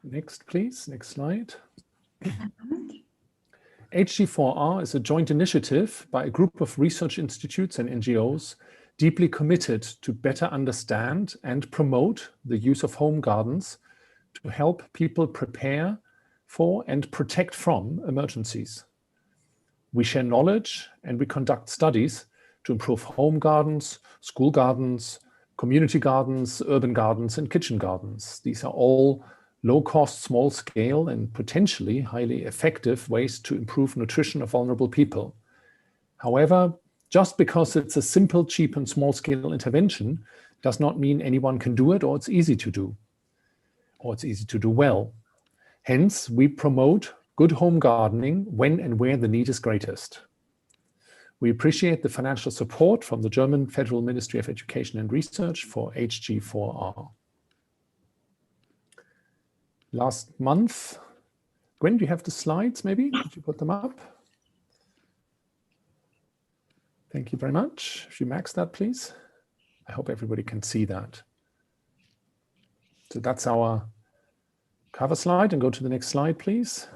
Next, please. Next slide. HG4R is a joint initiative by a group of research institutes and NGOs deeply committed to better understand and promote the use of home gardens to help people prepare for and protect from emergencies. We share knowledge and we conduct studies to improve home gardens, school gardens, community gardens, urban gardens, and kitchen gardens. These are all low-cost, small-scale, and potentially highly effective ways to improve nutrition of vulnerable people. However, just because it's a simple, cheap, and small-scale intervention does not mean anyone can do it or it's easy to do, or it's easy to do well. Hence, we promote good home gardening when and where the need is greatest. We appreciate the financial support from the German Federal Ministry of Education and Research for HG4R. Last month, Gwen, do you have the slides maybe? Could you put them up? Thank you very much. If you max that, please. I hope everybody can see that. So that's our cover slide, and go to the next slide, please.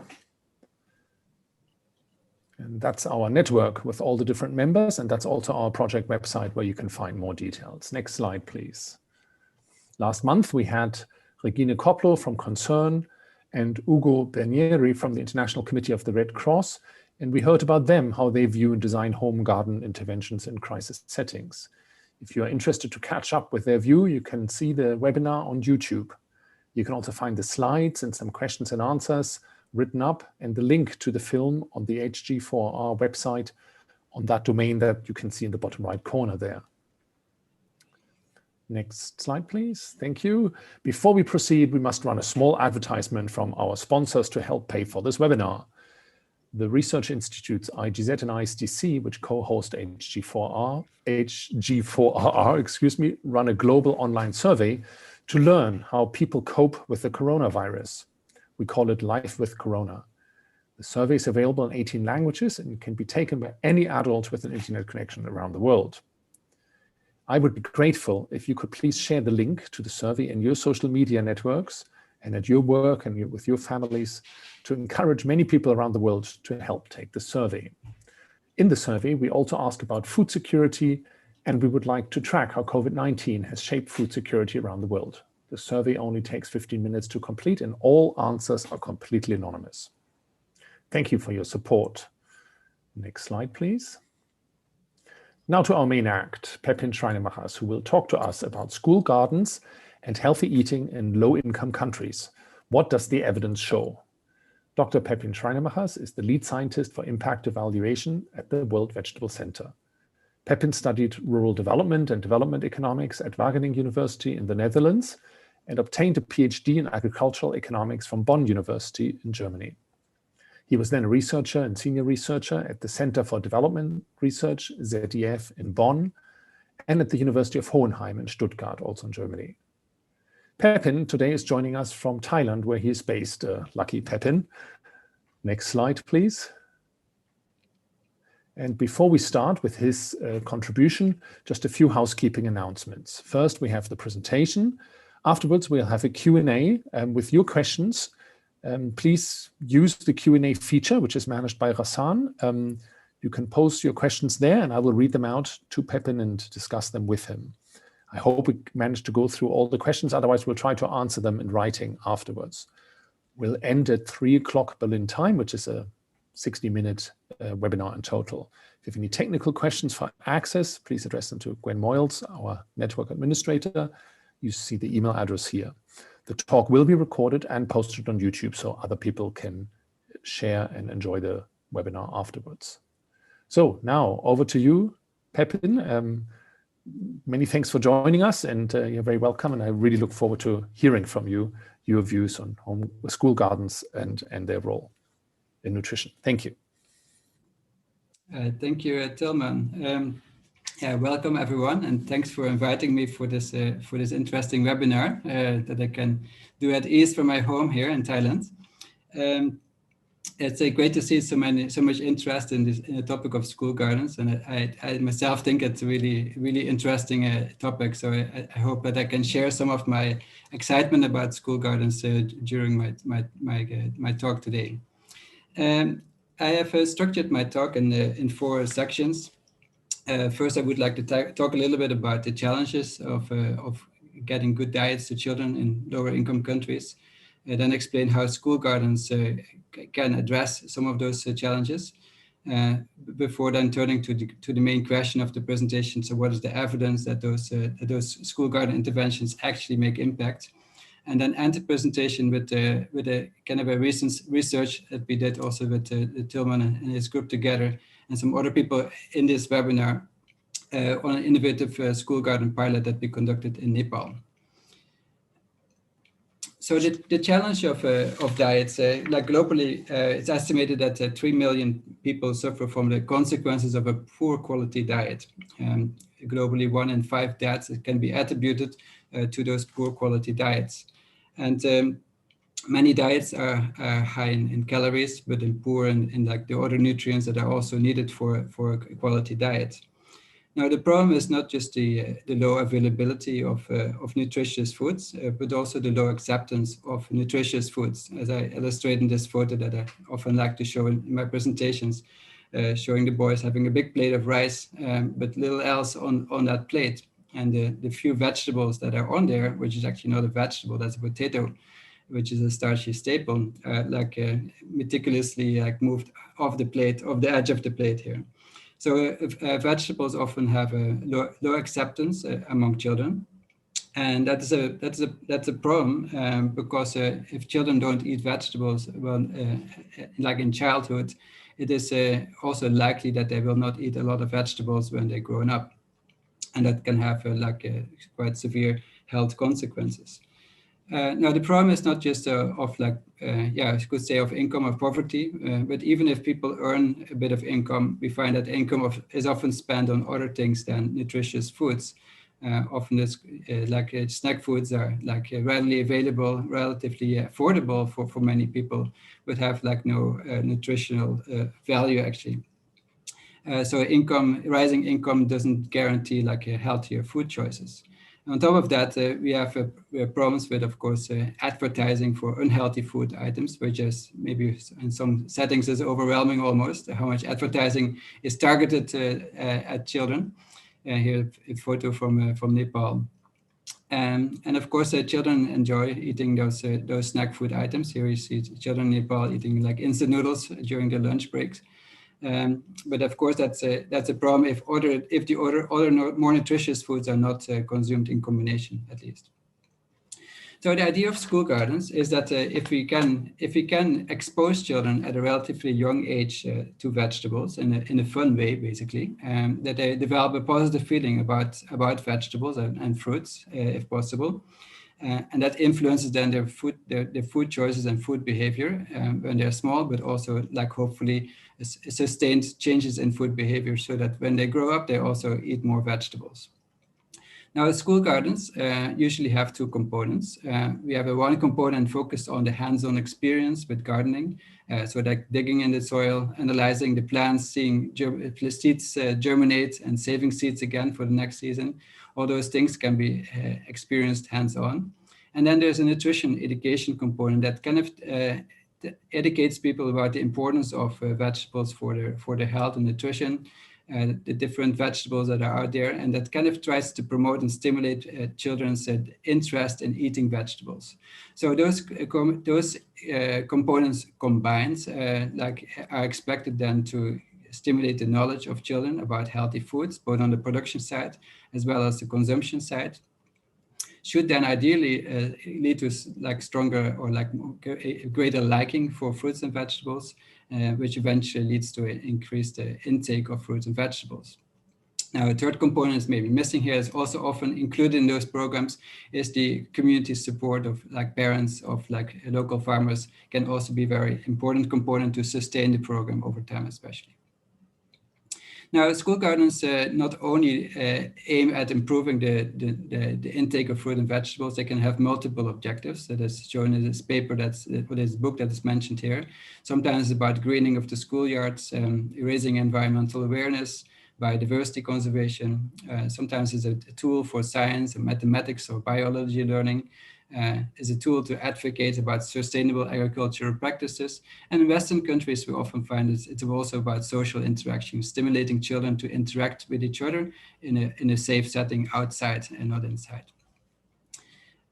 And that's our network with all the different members, and that's also our project website where you can find more details. Next slide, please. Last month, we had Regine Koplo from Concern and Ugo Bernieri from the International Committee of the Red Cross, and we heard about them, how they view and design home garden interventions in crisis settings. If you are interested to catch up with their view, you can see the webinar on YouTube. You can also find the slides and some questions and answers written up and the link to the film on the HG4R website on that domain that you can see in the bottom right corner there. Next slide, please. Thank you. Before we proceed, we must run a small advertisement from our sponsors to help pay for this webinar. The research institutes IGZ and ISDC, which co-host HG4RR, run a global online survey to learn how people cope with the coronavirus. We call it Life with Corona. The survey is available in 18 languages and can be taken by any adult with an internet connection around the world. I would be grateful if you could please share the link to the survey in your social media networks and at your work and with your families to encourage many people around the world to help take the survey. In the survey, we also ask about food security, and we would like to track how COVID-19 has shaped food security around the world. The survey only takes 15 minutes to complete, and all answers are completely anonymous. Thank you for your support. Next slide, please. Now to our main act, Pepijn Schreinemachers, who will talk to us about school gardens and healthy eating in low-income countries. What does the evidence show? Dr. Pepijn Schreinemachers is the lead scientist for impact evaluation at the World Vegetable Center. Pepijn studied rural development and development economics at Wageningen University in the Netherlands and obtained a PhD in agricultural economics from Bonn University in Germany. He was then a researcher and senior researcher at the Center for Development Research, ZDF, in Bonn, and at the University of Hohenheim in Stuttgart, also in Germany. Pepijn today is joining us from Thailand, where he is based. Lucky Pepijn. Next slide, please. And before we start with his contribution, just a few housekeeping announcements. First, we have the presentation. Afterwards, we'll have a Q&A with your questions. Please use the Q&A feature, which is managed by Rassan. You can post your questions there, and I will read them out to Pepijn and discuss them with him. I hope we managed to go through all the questions. Otherwise, we'll try to answer them in writing afterwards. We'll end at 3 o'clock Berlin time, which is a 60-minute webinar in total. If you have any technical questions for access, please address them to Gwen Moyles, our network administrator. You see the email address here. The talk will be recorded and posted on YouTube so other people can share and enjoy the webinar afterwards. So now over to you, Pepijn. Many thanks for joining us, and you're very welcome. And I really look forward to hearing from you, your views on school gardens and their role in nutrition. Thank you. Thank you, Tilman. Welcome everyone, and thanks for inviting me for this interesting webinar that I can do at ease from my home here in Thailand. it's great to see so much interest in the topic of school gardens, and I myself think it's a really interesting topic. So I hope that I can share some of my excitement about school gardens during my talk today. I have structured my talk in 4 sections. First, I would like to talk a little bit about the challenges of getting good diets to children in lower income countries, and then explain how school gardens can address some of those challenges, before then turning to the main question of the presentation. So what is the evidence that those school garden interventions actually make impact? And then end the presentation with a kind of a recent research that we did also with Tilman and his group together, and some other people in this webinar, on an innovative school garden pilot that we conducted in Nepal. So the challenge of diets, like globally, it's estimated that 3 million people suffer from the consequences of a poor quality diet. Globally, 1 in 5 deaths can be attributed to those poor quality diets. And many diets are high in calories, but poor in like the other nutrients that are also needed for a quality diet. Now, the problem is not just the low availability of nutritious foods, but also the low acceptance of nutritious foods, as I illustrate in this photo that I often like to show in my presentations, showing the boys having a big plate of rice, but little else on that plate. And the few vegetables that are on there, which is actually not a vegetable, that's a potato, which is a starchy staple, meticulously moved off the plate, off the edge of the plate here. So vegetables often have a low acceptance among children, and that's a problem, because if children don't eat vegetables, well, like in childhood, it is also likely that they will not eat a lot of vegetables when they're grown up, and that can have quite severe health consequences. Now, the problem is not just I could say of income or poverty, but even if people earn a bit of income, we find that income is often spent on other things than nutritious foods. Often it's snack foods are readily available, relatively affordable for many people, but have no nutritional value actually. So rising income doesn't guarantee healthier food choices. On top of that, we have problems with, of course, advertising for unhealthy food items, which is maybe in some settings is overwhelming almost, how much advertising is targeted at children. Here, a photo from Nepal. And of course, children enjoy eating those snack food items. Here you see children in Nepal eating instant noodles during their lunch breaks. But of course, that's a problem if the other more nutritious foods are not consumed in combination, at least. So the idea of school gardens is that if we can expose children at a relatively young age to vegetables in a fun way, basically, that they develop a positive feeling about vegetables and fruits, if possible. And that influences then their food choices and food behavior when they're small, but also hopefully sustained changes in food behavior so that when they grow up, they also eat more vegetables. Now, school gardens usually have 2 components. We have one component focused on the hands-on experience with gardening, so digging in the soil, analyzing the plants, seeing seeds germinate and saving seeds again for the next season. All those things can be experienced hands-on. And then there's a nutrition education component that kind of educates people about the importance of vegetables for their health and nutrition, the different vegetables that are out there, and that kind of tries to promote and stimulate children's interest in eating vegetables. So those components combined are expected then to stimulate the knowledge of children about healthy foods, both on the production side as well as the consumption side. Should then ideally lead to stronger or greater liking for fruits and vegetables, which eventually leads to an increased intake of fruits and vegetables. Now, a third component is maybe missing here, is also often included in those programs, is the community support of parents of local farmers can also be a very important component to sustain the program over time, especially. Now, school gardens not only aim at improving the intake of fruit and vegetables, they can have multiple objectives. That is shown in this paper, or this book that is mentioned here. Sometimes it's about greening of the schoolyards, raising environmental awareness, biodiversity conservation. Sometimes it's a tool for science and mathematics or biology learning. Is a tool to advocate about sustainable agricultural practices. And in Western countries, we often find it's also about social interaction, stimulating children to interact with each other in a safe setting outside and not inside.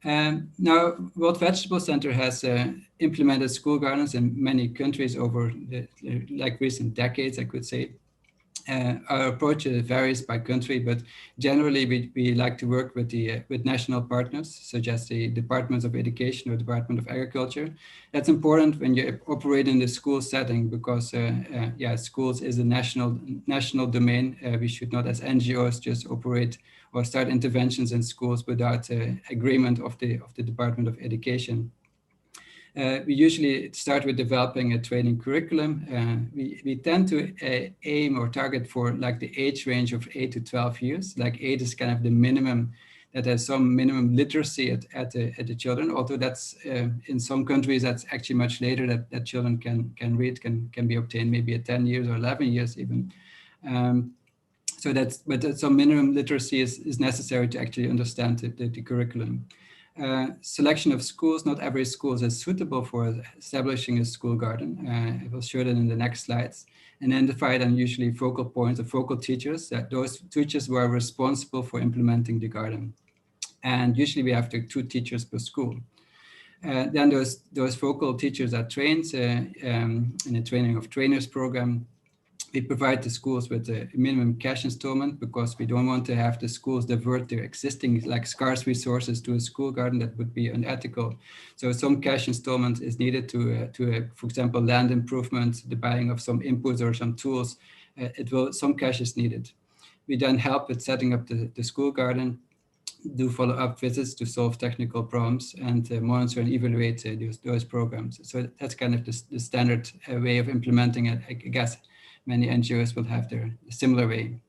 Now, World Vegetable Center has implemented school gardens in many countries over like recent decades, I could say. Our approach varies by country, but generally we like to work with national partners, such as the Departments of Education or Department of Agriculture. That's important when you operate in the school setting, because schools is a national domain. We should not, as NGOs, just operate or start interventions in schools without agreement of the Department of Education. We usually start with developing a training curriculum. We tend to aim or target for like the age range of 8 to 12 years. Like 8 is kind of the minimum, that has some minimum literacy at the children. Although that's in some countries that's actually much later that children can read, can be obtained maybe at 10 years or 11 years even. But some minimum literacy is necessary to actually understand the curriculum. Selection of schools, not every school is suitable for establishing a school garden. I will show that in the next slides. Identify then usually focal points or focal teachers, that those teachers who are responsible for implementing the garden. And usually we have 2 teachers per school. Then those focal teachers are trained in a training of trainers program. We provide the schools with a minimum cash installment, because we don't want to have the schools divert their existing like scarce resources to a school garden. That would be unethical. So some cash installment is needed to for example, land improvement, the buying of some inputs or some tools. Some cash is needed. We then help with setting up the school garden, do follow-up visits to solve technical problems, and monitor and evaluate those programs. So that's kind of the standard way of implementing it, I guess. Many NGOs will have their similar way.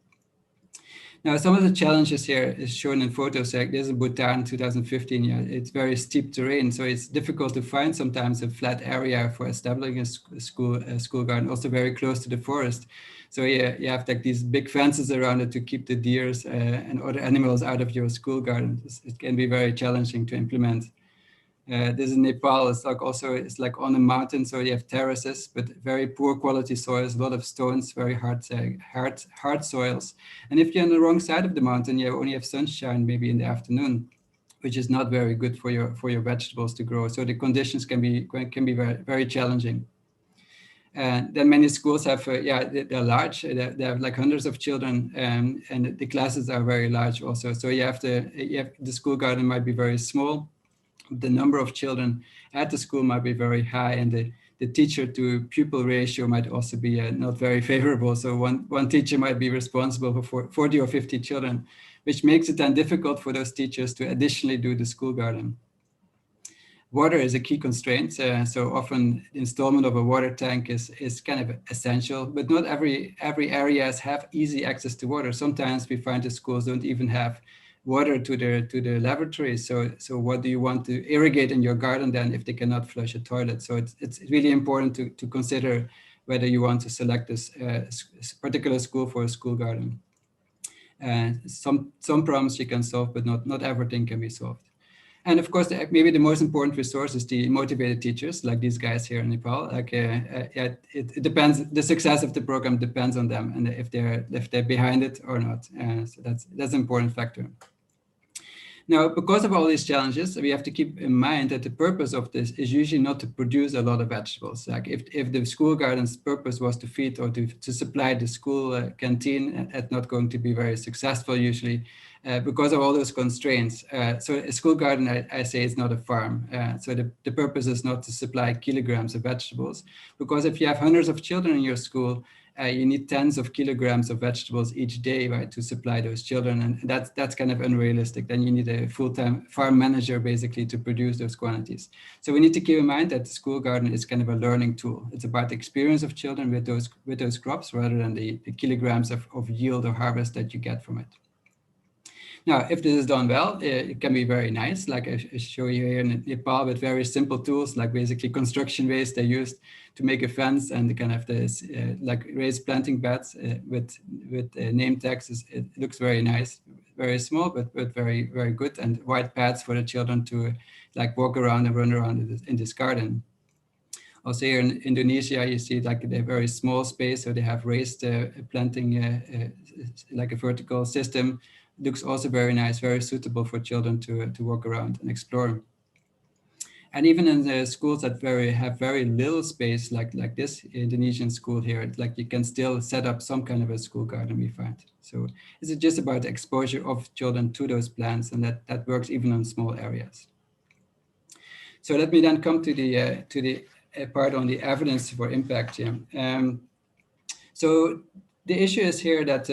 Now, some of the challenges here is shown in photos. Like this is Bhutan 2015. Yeah, it's very steep terrain, so it's difficult to find sometimes a flat area for establishing a school garden. Also very close to the forest, so you have like these big fences around it to keep the deers and other animals out of your school garden. It can be very challenging to implement. This in Nepal, it's like on a mountain, so you have terraces, but very poor quality soils, a lot of stones, very hard soils. And if you're on the wrong side of the mountain, you only have sunshine maybe in the afternoon, which is not very good for your vegetables to grow. So the conditions can be very, very challenging. And then many schools have, they're large. They have like hundreds of children, and the classes are very large also. So the school garden might be very small. The number of children at the school might be very high, and the teacher to pupil ratio might also be not very favorable. So one teacher might be responsible for 40 or 50 children, which makes it then difficult for those teachers to additionally do the school garden. Water is a key constraint. So often installment of a water tank is kind of essential, but not every areas have easy access to water. Sometimes we find the schools don't even have water to the laboratories. So what do you want to irrigate in your garden then if they cannot flush a toilet? So it's really important to consider whether you want to select this particular school for a school garden. Some problems you can solve, but not everything can be solved. And of course, maybe the most important resource is the motivated teachers, like these guys here in Nepal. Like it depends. The success of the program depends on them, and if they're behind it or not. So that's an important factor. Now, because of all these challenges, we have to keep in mind that the purpose of this is usually not to produce a lot of vegetables. Like if the school garden's purpose was to feed or to supply the school canteen, it's not going to be very successful usually because of all those constraints. So a school garden, I say, is not a farm. So the purpose is not to supply kilograms of vegetables, because if you have hundreds of children in your school, you need tens of kilograms of vegetables each day, right, to supply those children. And that's kind of unrealistic. Then you need a full-time farm manager basically to produce those quantities. So we need to keep in mind that the school garden is kind of a learning tool. It's about the experience of children with those crops rather than the kilograms of yield or harvest that you get from it. Now, if this is done well, it can be very nice, like I show you here in Nepal with very simple tools, like basically construction waste they used to make a fence and kind of this like raised planting beds with name tags. It looks very nice, very small, but very, very good, and white pads for the children to like walk around and run around in this garden. Also here in Indonesia, you see like a very small space, so they have raised planting like a vertical system. Looks also very nice, very suitable for children to walk around and explore. And even in the schools that have very little space, like this Indonesian school here, like you can still set up some kind of a school garden, we find. So it's just about the exposure of children to those plants, and that works even on small areas. So let me then come to the part on the evidence for impact here. So the issue is here that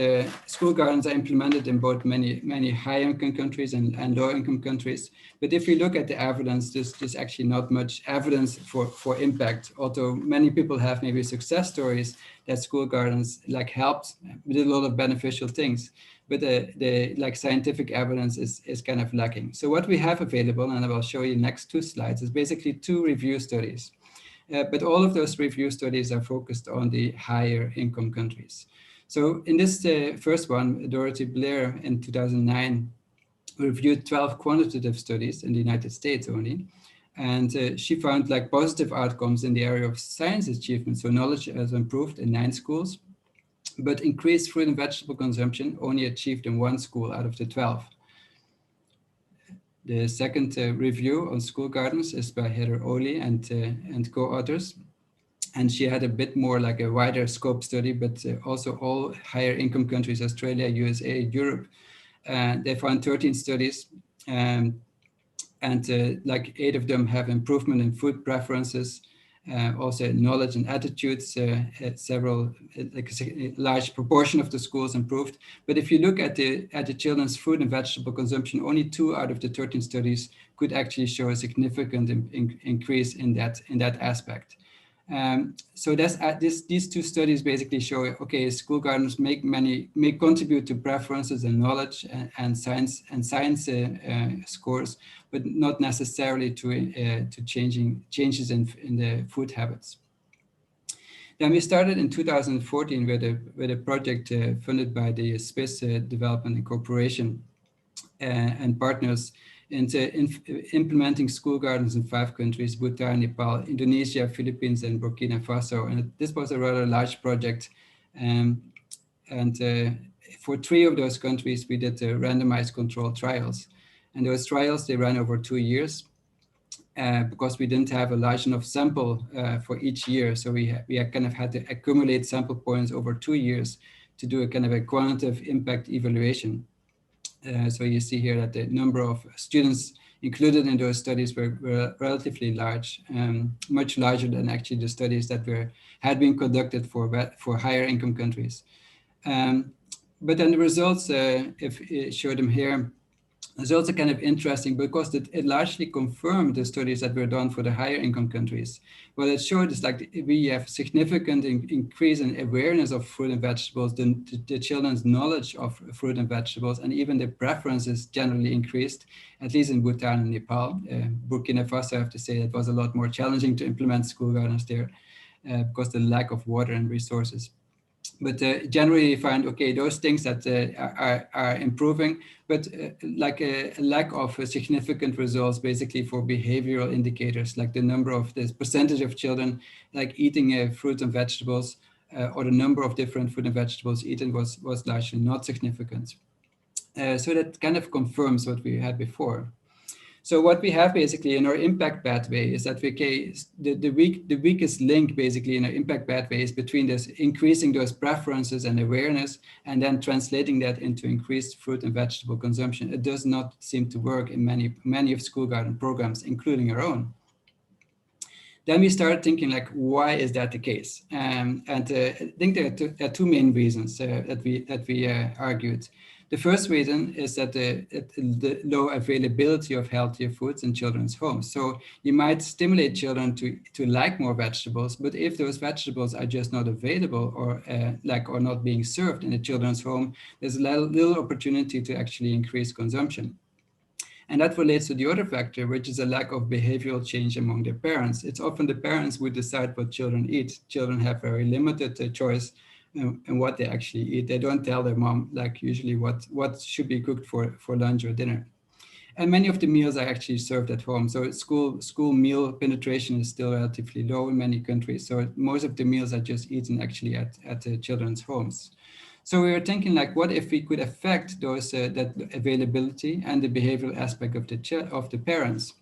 school gardens are implemented in both many high-income countries and low-income countries. But if we look at the evidence, there's actually not much evidence for impact. Although many people have maybe success stories that school gardens like helped with a lot of beneficial things. But the like scientific evidence is kind of lacking. So what we have available, and I will show you next 2 slides, is basically 2 review studies. But all of those review studies are focused on the higher income countries. So in this first one, Dorothy Blair in 2009 reviewed 12 quantitative studies in the United States only. And she found like positive outcomes in the area of science achievement. So knowledge has improved in 9 schools, but increased fruit and vegetable consumption only achieved in 1 school out of the 12. The second review on school gardens is by Heather Oley and co-authors. And she had a bit more like a wider scope study, but also all higher income countries, Australia, USA, Europe. They found 13 studies, and like 8 of them have improvement in food preferences, also knowledge and attitudes. Several, like a large proportion of the schools improved. But if you look at the children's food and vegetable consumption, only 2 out of the 13 studies could actually show a significant increase in that aspect. So these 2 studies basically show, okay, school gardens may contribute to preferences and knowledge and science scores, but not necessarily to changes in the food habits. Then we started in 2014 with a project funded by the Swiss Development and Cooperation and partners into implementing school gardens in 5 countries: Bhutan, Nepal, Indonesia, Philippines, and Burkina Faso. And this was a rather large project. For 3 of those countries, we did randomized controlled trials. And those trials, they ran over 2 years because we didn't have a large enough sample for each year. So we kind of had to accumulate sample points over 2 years to do a kind of a quantitative impact evaluation. So you see here that the number of students included in those studies were relatively large, much larger than actually the studies that had been conducted for higher income countries. But then the results, if I show them here, results are kind of interesting because it largely confirmed the studies that were done for the higher income countries. What it showed is like we have significant increase in awareness of fruit and vegetables, the children's knowledge of fruit and vegetables, and even the preferences generally increased, at least in Bhutan and Nepal. Burkina Faso, I have to say, it was a lot more challenging to implement school gardens there because of the lack of water and resources. But generally you find, okay, those things that are improving, but like a lack of significant results basically for behavioral indicators, like the number of this percentage of children like eating fruit and vegetables or the number of different fruit and vegetables eaten was largely not significant. So that kind of confirms what we had before. So what we have basically in our impact pathway is that the weakest link basically in our impact pathway is between this increasing those preferences and awareness and then translating that into increased fruit and vegetable consumption. It does not seem to work in many of school garden programs, including our own. Then we started thinking like, why is that the case? And I think there are two main reasons that we argued. The first reason is that the low availability of healthier foods in children's homes. So you might stimulate children to like more vegetables, but if those vegetables are just not available or not being served in the children's home, there's little opportunity to actually increase consumption. And that relates to the other factor, which is a lack of behavioral change among their parents. It's often the parents who decide what children eat. Children have very limited choice in what they actually eat. They don't tell their mom, like usually what should be cooked for lunch or dinner. And many of the meals are actually served at home. So school meal penetration is still relatively low in many countries. So most of the meals are just eaten actually at the children's homes. So we were thinking like, what if we could affect those that availability and the behavioral aspect of the parents?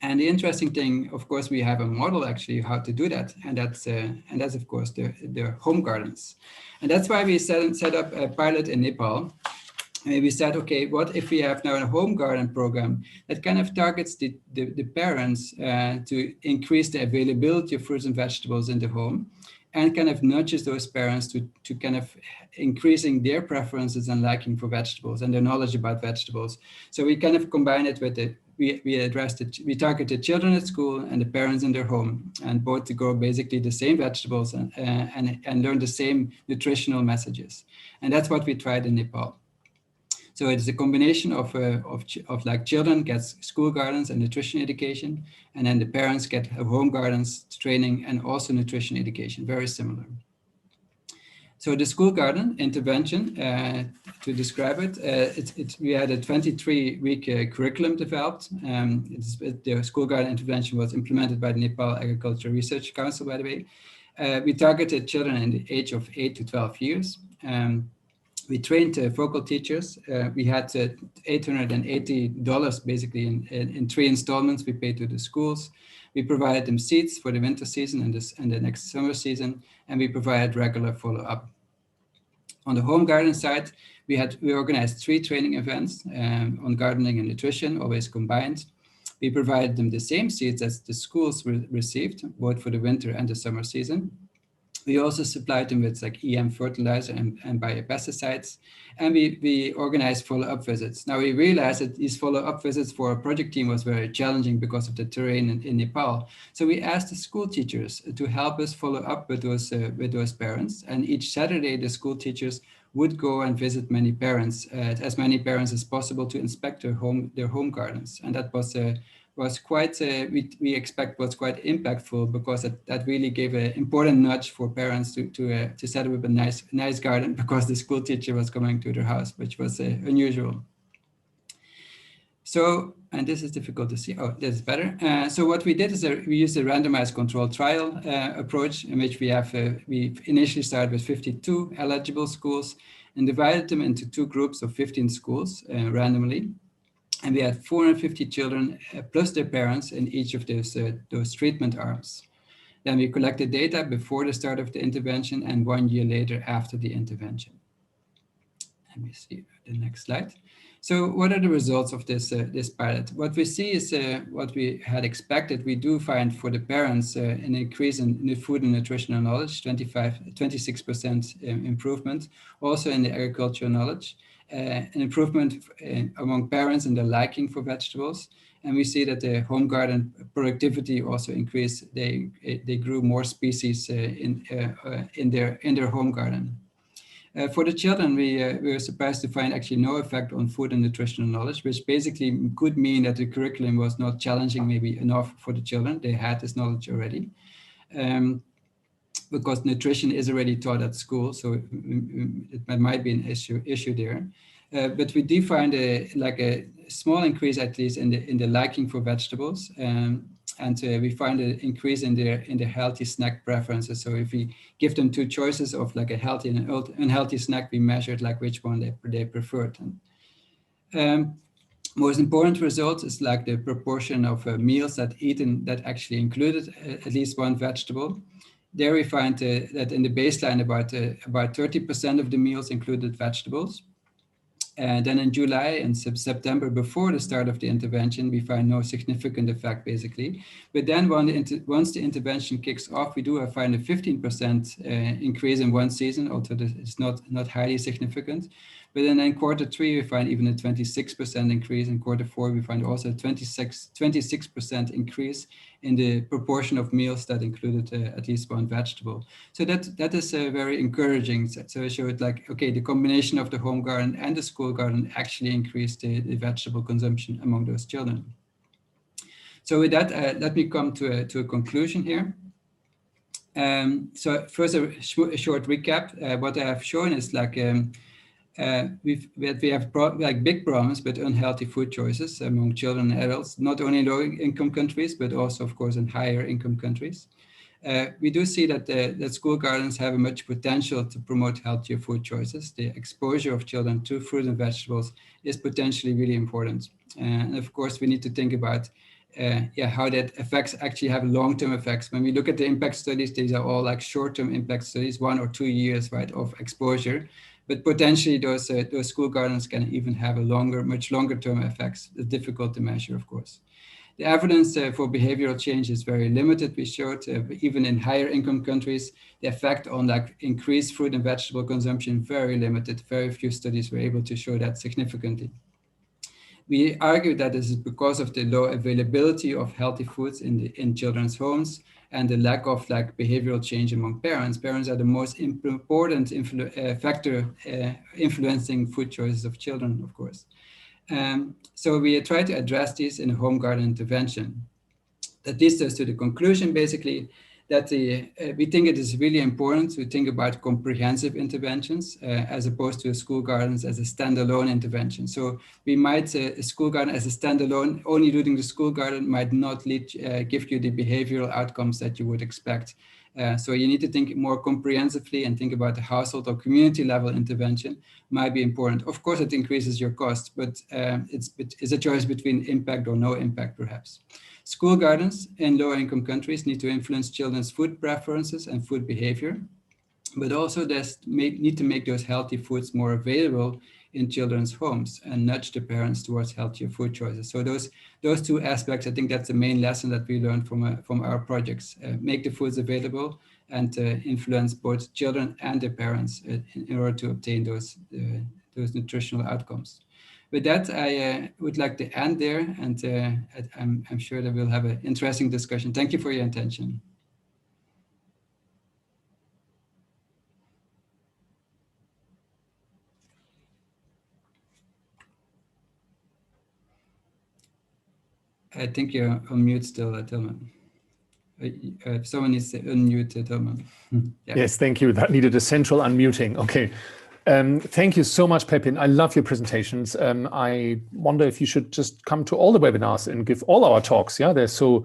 And the interesting thing, of course, we have a model actually how to do that, and that's of course the home gardens, and that's why we set up a pilot in Nepal. And we said, okay, what if we have now a home garden program that kind of targets the parents to increase the availability of fruits and vegetables in the home, and kind of nudges those parents to kind of increasing their preferences and liking for vegetables and their knowledge about vegetables. So we kind of combine it with we target the children at school and the parents in their home, and both to grow basically the same vegetables and learn the same nutritional messages. And that's what we tried in Nepal. So it's a combination of like children get school gardens and nutrition education, and then the parents get home gardens training and also nutrition education, very similar. So the school garden intervention, to describe it, we had a 23-week curriculum developed. The school garden intervention was implemented by the Nepal Agriculture Research Council, by the way. We targeted children in the age of 8 to 12 years. We trained vocal teachers. We had $880 basically in 3 installments we paid to the schools. We provided them seeds for the winter season and the next summer season, and we provided regular follow-up. On the home garden side, we organized 3 training events on gardening and nutrition, always combined. We provided them the same seeds as the schools received, both for the winter and the summer season. We also supplied them with like EM fertilizer and biopesticides, and we organized follow-up visits. Now we realized that these follow-up visits for our project team was very challenging because of the terrain in Nepal. So we asked the school teachers to help us follow up with those parents, and each Saturday the school teachers would go and visit many parents, as many parents as possible, to inspect their home gardens, and that was quite, we expect was quite impactful, because that really gave an important nudge for parents to set up a nice garden, because the school teacher was coming to their house, which was unusual. So, and this is difficult to see. Oh, this is better. So what we did is we used a randomized controlled trial approach, in which we initially started with 52 eligible schools and divided them into 2 groups of 15 schools randomly. And we had 450 children plus their parents in each of those treatment arms. Then we collected data before the start of the intervention and 1 year later after the intervention. Let me see the next slide. So what are the results of this pilot? What we see is what we had expected. We do find for the parents an increase in food and nutritional knowledge, 26% improvement, also in the agricultural knowledge. An improvement among parents in their liking for vegetables, and we see that the home garden productivity also increased. They grew more species in their home garden. For the children, we were surprised to find actually no effect on food and nutritional knowledge, which basically could mean that the curriculum was not challenging maybe enough for the children. They had this knowledge already. Because nutrition is already taught at school, so it might be an issue there. But we do find a small increase, at least in the liking for vegetables, and we find an increase in their healthy snack preferences. So if we give them 2 choices of like a healthy and an unhealthy snack, we measured like which one they preferred. And most important result is like the proportion of meals that actually included at least 1 vegetable. There we find that in the baseline about 30% of the meals included vegetables. And then in July and September, before the start of the intervention, we find no significant effect, basically. But then once the intervention kicks off, we do find a 15% increase in one season, although it's not highly significant. But then in Q3, we find even a 26% increase. In Q4, we find also a 26% increase in the proportion of meals that included at least one vegetable. So that is very encouraging. So it showed like, okay, the combination of the home garden and the school garden actually increased the vegetable consumption among those children. So with that, let me come to a conclusion here. So first, a short recap. What I have shown is like we have like big problems with unhealthy food choices among children and adults, not only in low-income countries, but also, of course, in higher-income countries. We do see that school gardens have a much potential to promote healthier food choices. The exposure of children to fruit and vegetables is potentially really important. And of course, we need to think about how that effects actually have long-term effects. When we look at the impact studies, these are all like short-term impact studies, 1 or 2 years, right, of exposure. But potentially those school gardens can even have much longer term effects. It's difficult to measure, of course. The evidence for behavioral change is very limited. We showed even in higher income countries, the effect on like increased fruit and vegetable consumption, very limited. Very few studies were able to show that significantly. We argue that this is because of the low availability of healthy foods in children's homes and the lack of like behavioral change among parents. Parents are the most important factor influencing food choices of children, of course. So we try to address this in a home garden intervention. That leads us to the conclusion, basically, that we think it is really important to think about comprehensive interventions as opposed to school gardens as a standalone intervention. So we might say a school garden as a standalone, only doing the school garden might not give you the behavioral outcomes that you would expect. So you need to think more comprehensively and think about the household or community level intervention might be important. Of course, it increases your cost, but it's a choice between impact or no impact, perhaps. School gardens in lower-income countries need to influence children's food preferences and food behavior, but also need to make those healthy foods more available in children's homes and nudge the parents towards healthier food choices. So those two aspects, I think that's the main lesson that we learned from our projects. Make the foods available and influence both children and their parents in order to obtain those nutritional outcomes. With that, I would like to end there, and I'm sure that we'll have an interesting discussion. Thank you for your attention. I think you're on mute still, Tilman. Someone needs to unmute Tilman. Yeah. Yes, thank you. That needed a central unmuting. Okay. Thank you so much, Pepijn. I love your presentations. I wonder if you should just come to all the webinars and give all our talks. Yeah, they're so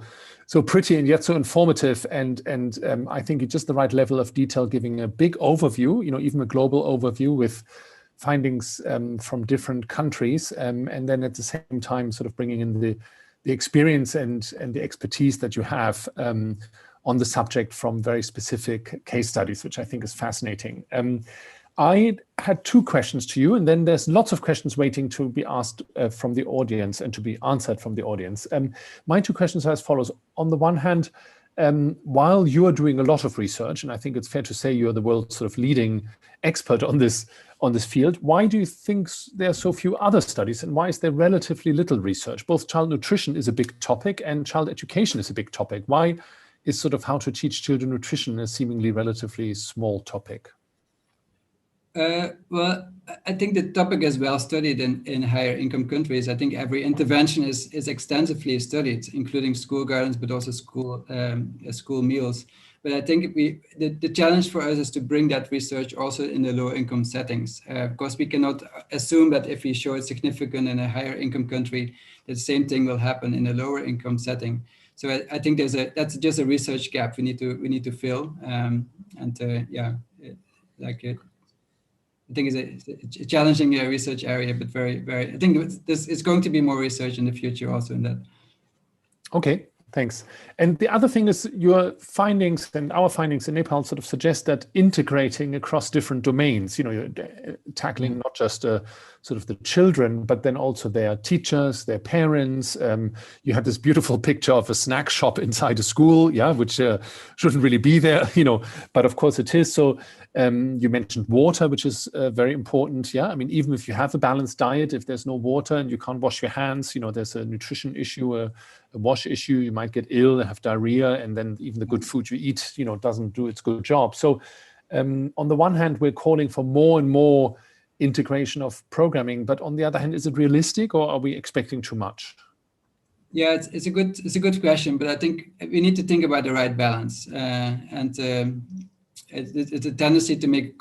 pretty and yet so informative, and I think it's just the right level of detail, giving a big overview, even a global overview with findings from different countries, and then at the same time sort of bringing in the experience and the expertise that you have on the subject from very specific case studies, which I think is fascinating. I had 2 questions to you, and then there's lots of questions waiting to be asked from the audience and to be answered from the audience. My 2 questions are as follows. On the one hand, while you are doing a lot of research, and I think it's fair to say you're the world's sort of leading expert on this field, why do you think there are so few other studies, and why is there relatively little research? Both child nutrition is a big topic and child education is a big topic. Why is sort of how to teach children nutrition a seemingly relatively small topic? Well, I think the topic is well studied in higher income countries. I think every intervention is extensively studied, including school gardens, but also school meals. But I think the challenge for us is to bring that research also in the low income settings, because we cannot assume that if we show it significant in a higher income country, the same thing will happen in a lower income setting. So I think that's just a research gap we need to fill, I think it's a challenging research area, but very, very, I think it's going to be more research in the future also in that. Okay, thanks. And the other thing is your findings and our findings in Nepal sort of suggest that integrating across different domains, you're tackling not just a sort of the children, but then also their teachers, their parents. You had this beautiful picture of a snack shop inside a school, yeah, which shouldn't really be there, but of course it is. So you mentioned water, which is very important. Yeah, I mean, even if you have a balanced diet, if there's no water and you can't wash your hands, there's a nutrition issue, a wash issue, you might get ill and have diarrhea, and then even the good food you eat, doesn't do its good job. So on the one hand, we're calling for more and more integration of programming, but on the other hand, is it realistic, or are we expecting too much? Yeah, it's a good question, but I think we need to think about the right balance. It's a tendency to make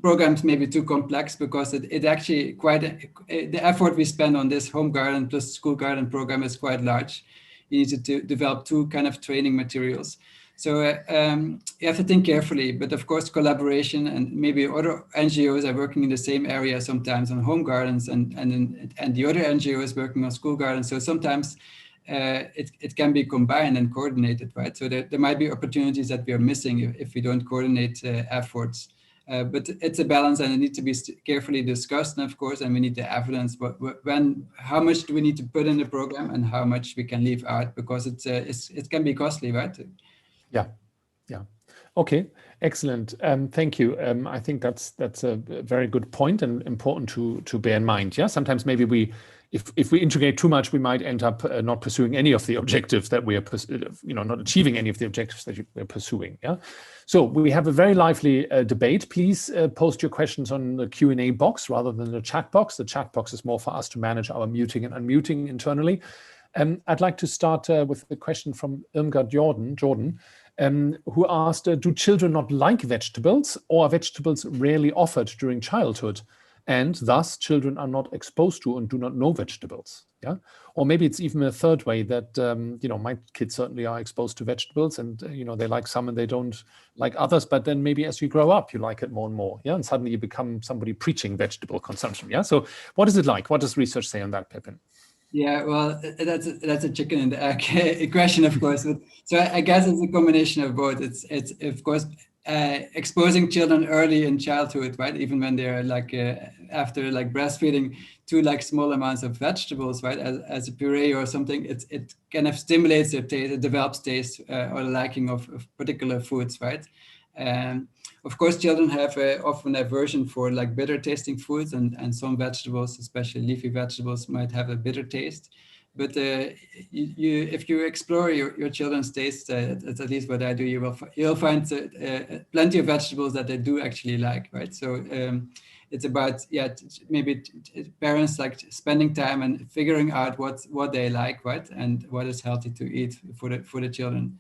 programs maybe too complex, because it actually the effort we spend on this home garden plus school garden program is quite large. You need to develop two kind of training materials. So you have to think carefully, but of course collaboration, and maybe other NGOs are working in the same area sometimes on home gardens, and the other NGO is working on school gardens. So sometimes it can be combined and coordinated, right? So there might be opportunities that we are missing if we don't coordinate efforts. But it's a balance, and it needs to be carefully discussed, of course, and we need the evidence. But how much do we need to put in the program, and how much we can leave out, because it can be costly, right? Yeah. Okay, excellent. Thank you. I think that's a very good point, and important to bear in mind. Yeah, sometimes maybe if we integrate too much, we might end up not pursuing any of the objectives that we are, not achieving any of the objectives that we're pursuing. Yeah. So we have a very lively debate. Please post your questions on the Q&A box rather than the chat box. The chat box is more for us to manage our muting and unmuting internally. I'd like to start with a question from Irmgard Jordan, who asked, do children not like vegetables, or are vegetables rarely offered during childhood, and thus children are not exposed to and do not know vegetables? Yeah, or maybe it's even a third way that my kids certainly are exposed to vegetables, and they like some and they don't like others, but then maybe as you grow up you like it more and more. Yeah, and suddenly you become somebody preaching vegetable consumption. Yeah, so what is it like? What does research say on that, Pepijn? Yeah, well, that's a chicken and the egg question, of course. But, so I guess it's a combination of both. It's of course exposing children early in childhood, right? Even when they're after breastfeeding, to small amounts of vegetables, right? As a puree or something, it kind of stimulates their taste, it develops taste or liking of particular foods, right? Of course, children have often aversion for bitter tasting foods, and some vegetables, especially leafy vegetables, might have a bitter taste. But if you explore your children's taste, that's at least what I do, you'll find plenty of vegetables that they do actually like, right? So it's about maybe parents spending time and figuring out what they like, right, and what is healthy to eat for the children.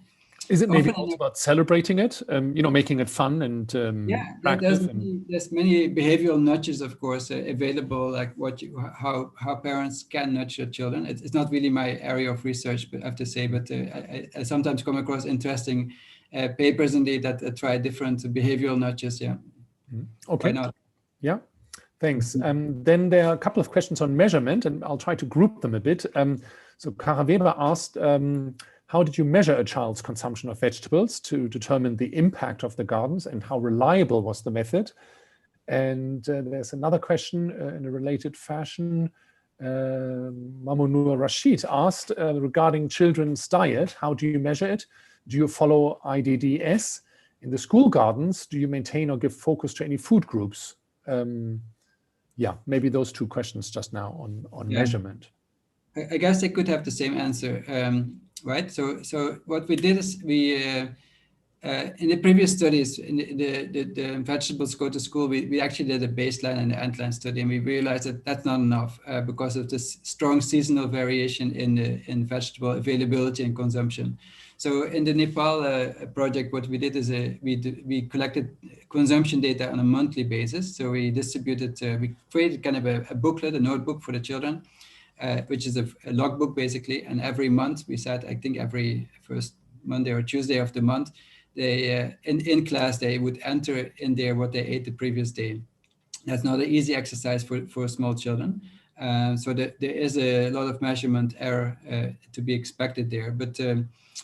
Is it maybe also about celebrating it, making it fun and there's many behavioral nudges, of course, available, like how parents can nudge their children. It's not really my area of research, but I have to say, but I sometimes come across interesting papers indeed that try different behavioral nudges. Yeah. Okay. Why not? Yeah. Thanks. Then there are a couple of questions on measurement, and I'll try to group them a bit. So Kara Weber asked, how did you measure a child's consumption of vegetables to determine the impact of the gardens, and how reliable was the method? And there's another question in a related fashion. Mamunur Rashid asked regarding children's diet, how do you measure it? Do you follow IDDS? In the school gardens, do you maintain or give focus to any food groups? Maybe those two questions just now on measurement. I guess they could have the same answer. Right. So what we did is we in the previous studies in the vegetables go to school, we actually did a baseline and an endline study, and we realized that that's not enough because of this strong seasonal variation in vegetable availability and consumption. So in the Nepal project, what we did is we collected consumption data on a monthly basis. So we distributed, we created kind of a booklet, a notebook for the children, which is a logbook basically. And every month we said, I think every first Monday or Tuesday of the month, they in class they would enter in there what they ate the previous day. That's not an easy exercise for small children. So there is a lot of measurement error to be expected there. But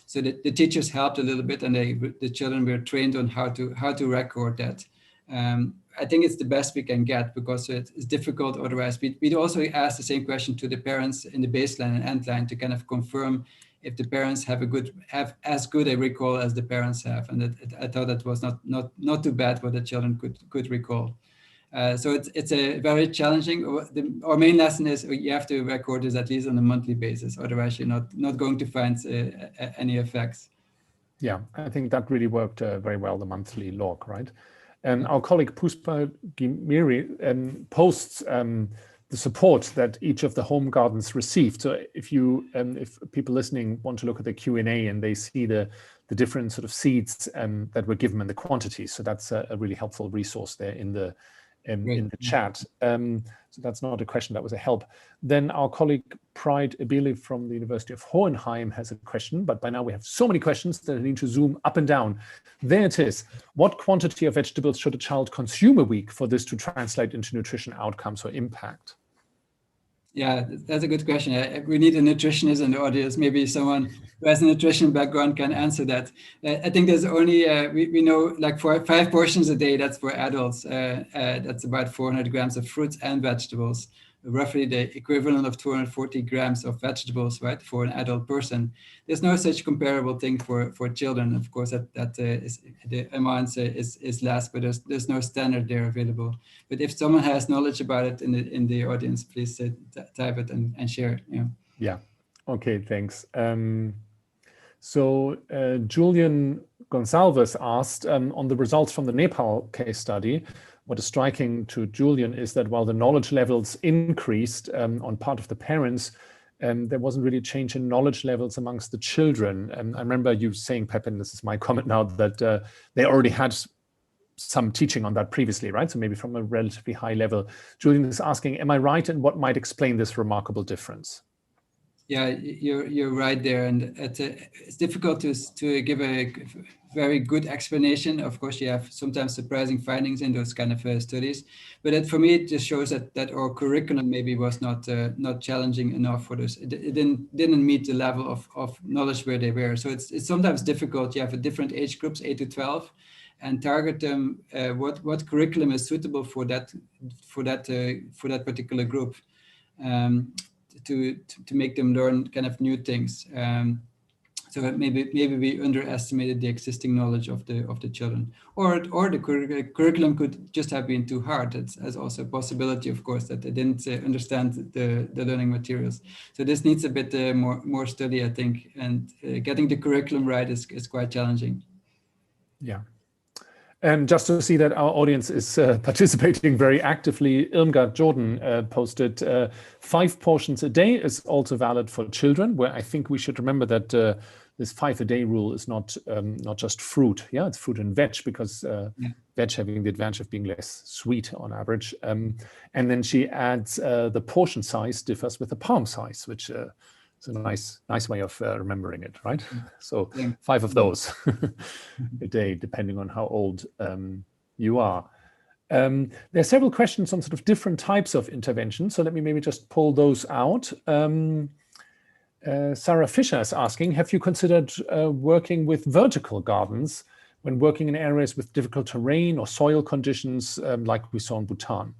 so the teachers helped a little bit, and the children were trained on how to record that. I think it's the best we can get, because it's difficult otherwise. We'd also ask the same question to the parents in the baseline and end line to kind of confirm if the parents have as good a recall as the parents have, and I thought that was not too bad what the children could recall. So it's a very challenging. Our main lesson is you have to record this at least on a monthly basis, otherwise you're not going to find any effects. Yeah, I think that really worked very well, the monthly log, right? And our colleague Puspa Gimiri posts the support that each of the home gardens received. So if people listening want to look at the Q&A and they see the different sort of seeds that were given and the quantities, so that's a really helpful resource there in the chat. So that's not a question, that was a help. Then our colleague Pride Abili from the University of Hohenheim has a question, but by now we have so many questions that I need to zoom up and down. There it is. What quantity of vegetables should a child consume a week for this to translate into nutrition outcomes or impact? Yeah, that's a good question. We need a nutritionist in the audience. Maybe someone who has a nutrition background can answer that. I think there's only, we know like for 5 portions a day, that's for adults. That's about 400 grams of fruits and vegetables, roughly the equivalent of 240 grams of vegetables, right, for an adult person. There's no such comparable thing for children. Of course, the amount is less, but there's no standard there available. But if someone has knowledge about it in the audience, please type it and share it. Yeah. Yeah. Okay. Thanks. So Julian Gonsalves asked on the results from the Nepal case study. What is striking to Julian is that while the knowledge levels increased on part of the parents, there wasn't really a change in knowledge levels amongst the children. I remember you saying, Pepijn, this is my comment now, that they already had some teaching on that previously, right? So maybe from a relatively high level. Julian is asking, am I right, and what might explain this remarkable difference? Yeah, you're right there, and it's difficult to give a very good explanation. Of course, you have sometimes surprising findings in those kind of studies, but for me, it just shows that our curriculum maybe was not challenging enough for this. It didn't meet the level of knowledge where they were. So it's sometimes difficult. You have a different age groups, 8 to 12, and target them. What curriculum is suitable for that particular group. To make them learn kind of new things. So maybe we underestimated the existing knowledge of the children, or the curriculum could just have been too hard. That's also a possibility, of course, that they didn't understand the learning materials. So this needs a bit more study, I think, and getting the curriculum right is quite challenging. Yeah. And just to see that our audience is participating very actively, Irmgard Jordan posted 5 portions a day is also valid for children, where I think we should remember that this 5 a day rule is not just fruit. Yeah, it's fruit and veg, because veg having the advantage of being less sweet on average. And then she adds the portion size differs with the palm size, which is a nice way of remembering it, right? So 5 of those a day, depending on how old you are. There are several questions on sort of different types of intervention. So let me maybe just pull those out. Sarah Fisher is asking, have you considered working with vertical gardens when working in areas with difficult terrain or soil conditions like we saw in Bhutan?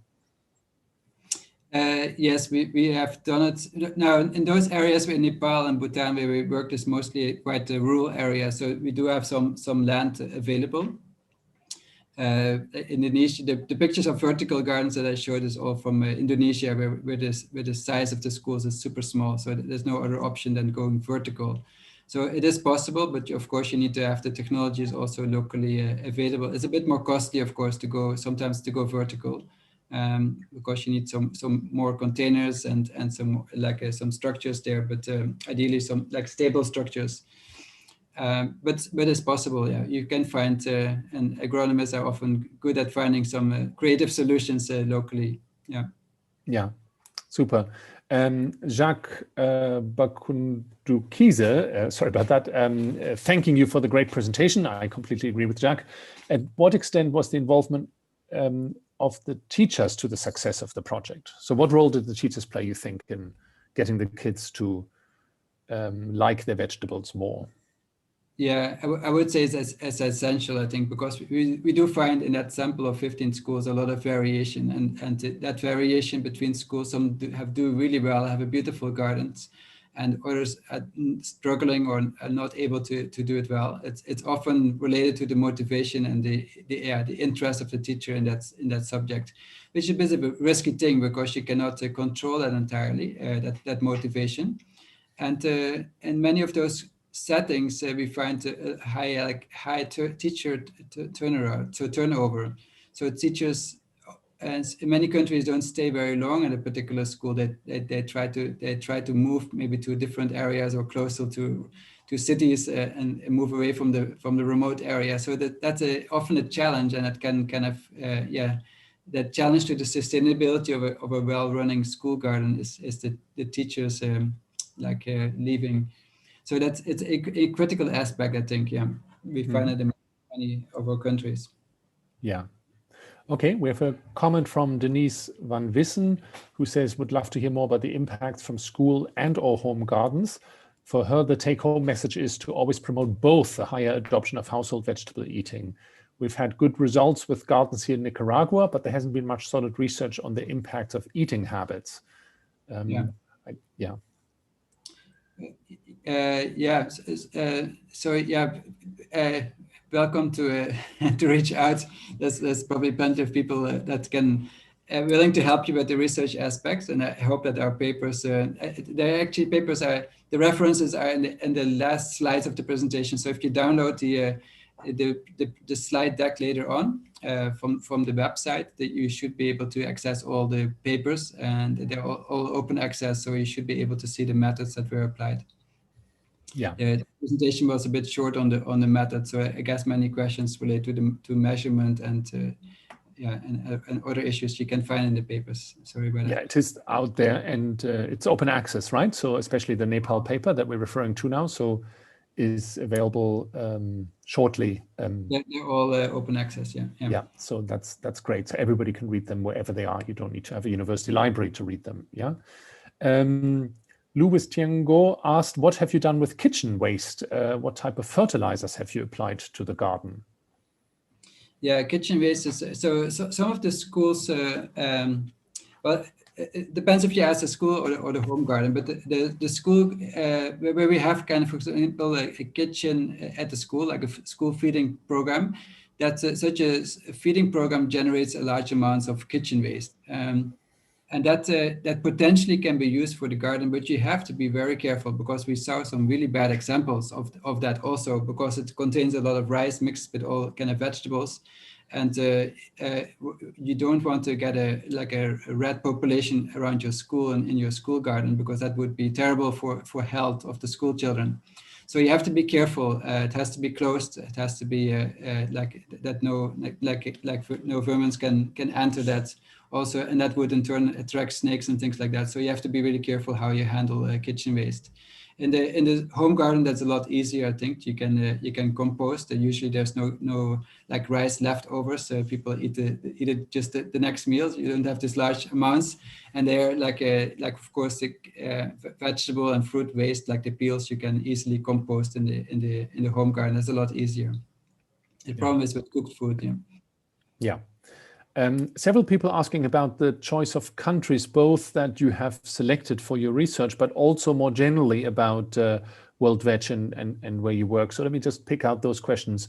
Yes, we have done it. Now, in those areas in Nepal and Bhutan where we worked is mostly quite a rural area, so we do have some land available. Indonesia, the pictures of vertical gardens that I showed is all from Indonesia, where the size of the schools is super small, so there's no other option than going vertical. So it is possible, but of course you need to have the technologies also locally available. It's a bit more costly, of course, sometimes to go vertical. Because you need some more containers and some some structures there, but ideally some stable structures. But it's possible. Yeah, you can find, and agronomists are often good at finding some creative solutions locally. Yeah. Yeah, super. Jacques Bakundukise, sorry about that. Thanking you for the great presentation. I completely agree with Jacques. At what extent was the involvement of the teachers to the success of the project? So what role did the teachers play, you think, in getting the kids to like their vegetables more? Yeah, I would say it's essential, I think, because we do find in that sample of 15 schools a lot of variation, and that variation between schools, some do really well, have a beautiful gardens, and others are struggling or are not able to do it well. It's often related to the motivation and the interest of the teacher in that subject, which is a bit of a risky thing because you cannot control that entirely, that motivation. And in many of those settings, we find a high teacher turnover. So teachers, and in many countries, don't stay very long at a particular school. They try to move maybe to different areas or closer to cities, and move away from the remote area. So that's often a challenge, and it can kind of that challenge to the sustainability of a well-running school garden is the teachers leaving. So it's a critical aspect, I think. Yeah, we find it in many of our countries. Yeah. Okay, we have a comment from Denise Van Wissen, who says, would love to hear more about the impacts from school and or home gardens. For her, the take-home message is to always promote both the higher adoption of household vegetable eating. We've had good results with gardens here in Nicaragua, but there hasn't been much solid research on the impact of eating habits. Welcome to reach out. There's probably plenty of people that can willing to help you with the research aspects, and I hope that our papers, the references are in the last slides of the presentation. So if you download the slide deck later on from the website, that you should be able to access all the papers, and they're all open access, so you should be able to see the methods that were applied. Yeah. The presentation was a bit short on the method, so I guess many questions relate to measurement and other issues you can find in the papers. Sorry about that. Yeah, it is out there, and it's open access, right? So especially the Nepal paper that we're referring to now, so is available shortly. They're all open access, yeah. So that's great. So everybody can read them wherever they are. You don't need to have a university library to read them. Yeah. Louis Tiango asked, what have you done with kitchen waste? What type of fertilizers have you applied to the garden? Yeah, kitchen waste is, so some of the schools, well, it depends if you ask the school or the home garden, but the school where we have kind of, for example, a kitchen at the school, like a school feeding program, such a feeding program generates a large amounts of kitchen waste. And that potentially can be used for the garden, but you have to be very careful because we saw some really bad examples of that also, because it contains a lot of rice mixed with all kind of vegetables. And you don't want to get a rat population around your school and in your school garden, because that would be terrible for health of the school children. So you have to be careful. It has to be closed. It has to be no vermin can enter that also, and that would in turn attract snakes and things like that. So you have to be really careful how you handle kitchen waste. In the home garden, that's a lot easier. I think you can compost. Usually there's no like rice leftovers. So people eat it just the next meal. You don't have this large amounts, and they're like of course the vegetable and fruit waste, like the peels, you can easily compost in the home garden. That's a lot easier. The problem is with cooked food. Yeah. Several people asking about the choice of countries, both that you have selected for your research, but also more generally about World Veg and where you work. So let me just pick out those questions.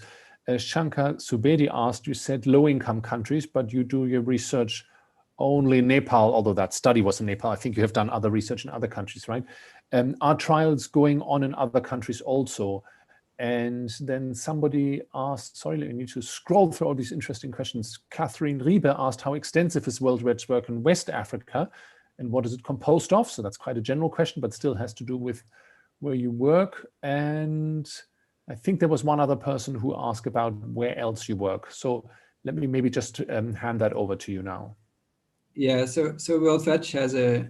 Shankar Subedi asked, you said low-income countries, but you do your research only in Nepal, although that study was in Nepal. I think you have done other research in other countries, right? Are trials going on in other countries also? And then somebody asked, sorry, I need to scroll through all these interesting questions. Catherine Riebe asked, how extensive is World Veg work in West Africa and what is it composed of? So that's quite a general question, but still has to do with where you work. And I think there was one other person who asked about where else you work. So let me maybe just hand that over to you now. Yeah, so World Veg has a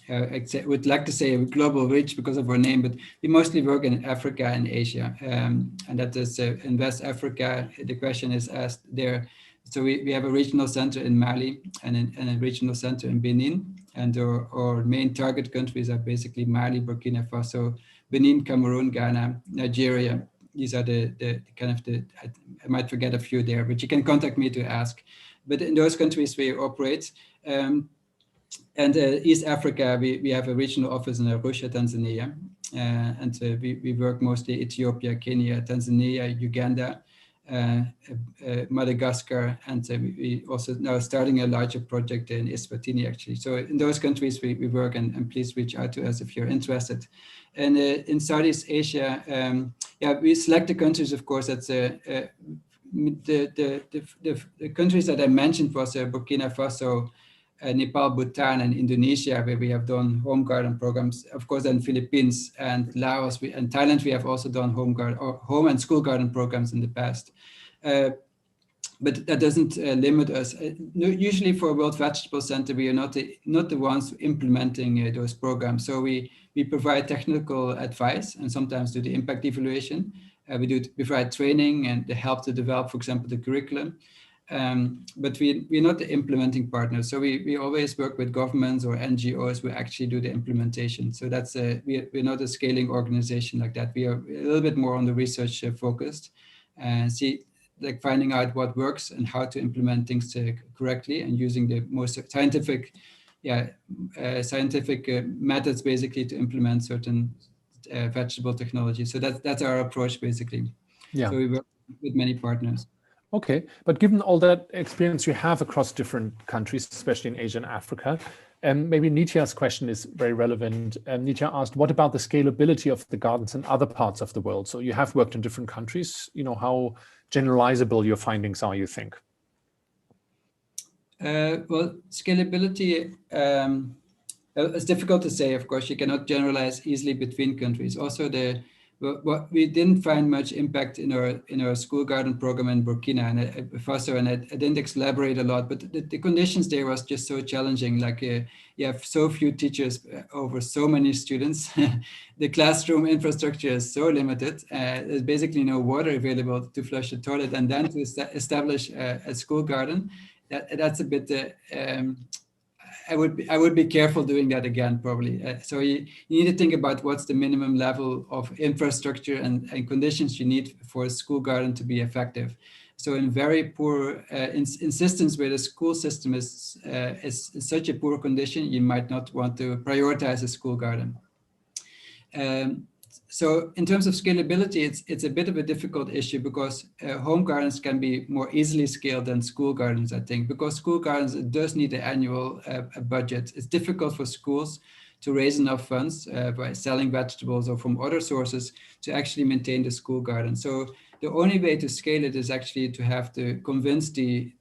I would like to say a global reach because of our name, but we mostly work in Africa and Asia, and that is in West Africa. The question is asked there. So we have a regional center in Mali and a regional center in Benin, and our main target countries are basically Mali, Burkina Faso, Benin, Cameroon, Ghana, Nigeria, these are the kind of I might forget a few there, but you can contact me to ask. But in those countries we operate, and East Africa, we have a regional office in Arusha, Tanzania, and we work mostly Ethiopia, Kenya, Tanzania, Uganda, Madagascar, and we also now starting a larger project in Eswatini, actually. So in those countries we work, and please reach out to us if you're interested. And in Southeast Asia, yeah, we select the countries, of course. That's the countries that I mentioned was Burkina Faso, Nepal, Bhutan, and Indonesia, where we have done home garden programs. Of course, then Philippines and Laos and Thailand, we have also done home and school garden programs in the past. But that doesn't limit us. Usually for World Vegetable Center, we are not the ones implementing those programs. So we provide technical advice and sometimes do the impact evaluation. We provide training and the help to develop, for example, the curriculum. But we're not the implementing partner. So we always work with governments or NGOs who actually do the implementation. So that's we're not a scaling organization like that. We are a little bit more on the research focused, and like finding out what works and how to implement things correctly, and using the most scientific methods basically to implement certain vegetable technology. So that's our approach basically. Yeah. So we work with many partners. Okay, but given all that experience you have across different countries, especially in Asia and Africa, maybe Nitya's question is very relevant. Nitya asked, what about the scalability of the gardens in other parts of the world? So you have worked in different countries, how generalizable your findings are, you think? Well, scalability, it's difficult to say, of course. You cannot generalize easily between countries. Also, we didn't find much impact in our school garden program in Burkina Faso, and I didn't elaborate a lot, but the conditions there was just so challenging. Like you have so few teachers over so many students. The classroom infrastructure is so limited. There's basically no water available to flush the toilet, and then to establish a school garden, that's a bit. I would be careful doing that again, probably. So you need to think about what's the minimum level of infrastructure and conditions you need for a school garden to be effective. So in very poor instance where the school system is such a poor condition, you might not want to prioritize a school garden. So in terms of scalability, it's a bit of a difficult issue because home gardens can be more easily scaled than school gardens, I think, because school gardens, it does need an annual budget. It's difficult for schools to raise enough funds by selling vegetables or from other sources to actually maintain the school garden. So the only way to scale it is actually to have to convince the